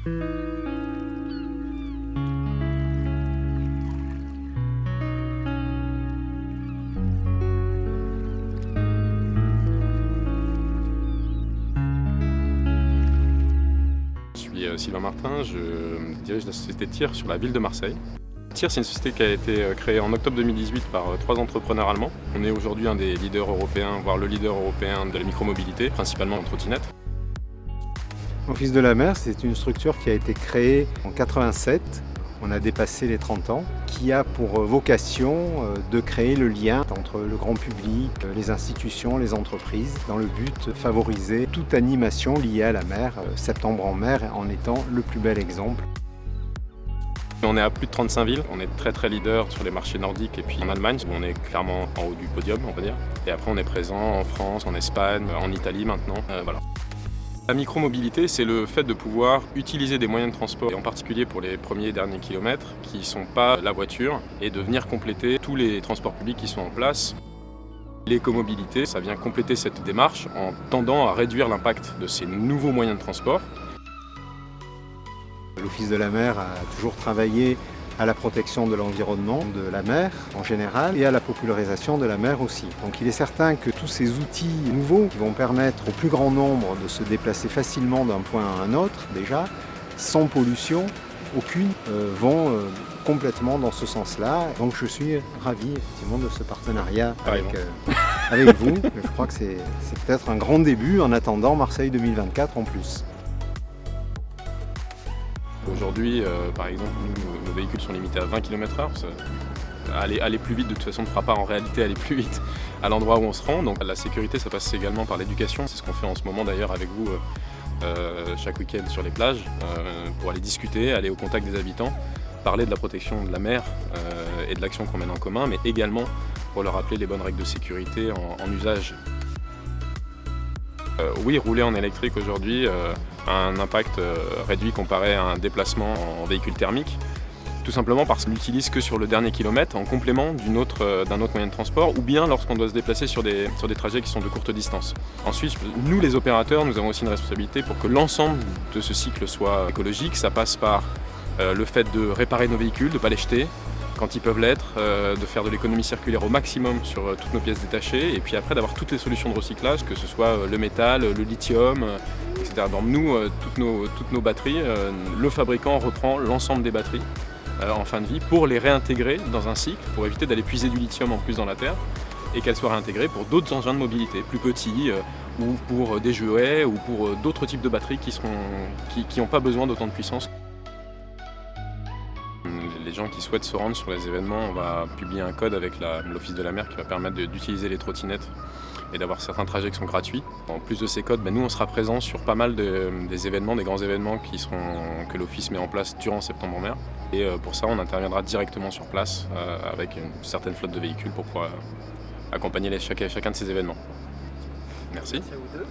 Je suis Sylvain Martin, je dirige la société TIR sur la ville de Marseille. TIR, c'est une société qui a été créée en octobre 2018 par 3 entrepreneurs allemands. On est aujourd'hui un des leaders européens, voire le leader européen de la micromobilité, principalement en trottinette. L'Office de la mer, c'est une structure qui a été créée en 87, on a dépassé les 30 ans, qui a pour vocation de créer le lien entre le grand public, les institutions, les entreprises, dans le but de favoriser toute animation liée à la mer, Septembre en mer en étant le plus bel exemple. On est à plus de 35 villes, on est très leader sur les marchés nordiques et puis en Allemagne, où on est clairement en haut du podium, on va dire. Et après on est présent en France, en Espagne, en Italie maintenant, voilà. La micromobilité, c'est le fait de pouvoir utiliser des moyens de transport, et en particulier pour les premiers et derniers kilomètres, qui ne sont pas la voiture, et de venir compléter tous les transports publics qui sont en place. L'écomobilité, ça vient compléter cette démarche en tendant à réduire l'impact de ces nouveaux moyens de transport. L'Office de la mer a toujours travaillé à la protection de l'environnement, de la mer en général, et à la popularisation de la mer aussi. Donc il est certain que tous ces outils nouveaux qui vont permettre au plus grand nombre de se déplacer facilement d'un point à un autre, déjà, sans pollution aucune, vont complètement dans ce sens-là. Donc je suis ravi effectivement de ce partenariat avec vous. Je crois que c'est peut-être un grand début en attendant Marseille 2024 en plus. Aujourd'hui, par exemple, nos véhicules sont limités à 20 km/h. Aller plus vite, de toute façon, ne fera pas en réalité aller plus vite à l'endroit où on se rend. Donc la sécurité, ça passe également par l'éducation. C'est ce qu'on fait en ce moment d'ailleurs avec vous chaque week-end sur les plages, pour aller discuter, aller au contact des habitants, parler de la protection de la mer et de l'action qu'on mène en commun, mais également pour leur rappeler les bonnes règles de sécurité en usage. Oui, rouler en électrique aujourd'hui a un impact réduit comparé à un déplacement en véhicule thermique, tout simplement parce qu'on l'utilise que sur le dernier kilomètre en complément d'un autre moyen de transport, ou bien lorsqu'on doit se déplacer sur des trajets qui sont de courte distance. Ensuite, nous les opérateurs, nous avons aussi une responsabilité pour que l'ensemble de ce cycle soit écologique. Ça passe par le fait de réparer nos véhicules, de ne pas les jeter quand ils peuvent l'être, de faire de l'économie circulaire au maximum sur toutes nos pièces détachées, et puis après d'avoir toutes les solutions de recyclage, que ce soit le métal, le lithium, etc. Donc nous, toutes nos batteries, le fabricant reprend l'ensemble des batteries en fin de vie pour les réintégrer dans un cycle, pour éviter d'aller puiser du lithium en plus dans la terre, et qu'elles soient réintégrées pour d'autres engins de mobilité, plus petits, ou pour des jouets, ou pour d'autres types de batteries qui n'ont pas besoin d'autant de puissance. Les gens qui souhaitent se rendre sur les événements, on va publier un code avec l'Office de la mer qui va permettre d'utiliser les trottinettes et d'avoir certains trajets qui sont gratuits. En plus de ces codes, nous on sera présents sur pas mal des événements, des grands événements que l'Office met en place durant Septembre en mer. Et pour ça, on interviendra directement sur place avec une certaine flotte de véhicules pour pouvoir accompagner chacun de ces événements. Merci. Merci à vous deux.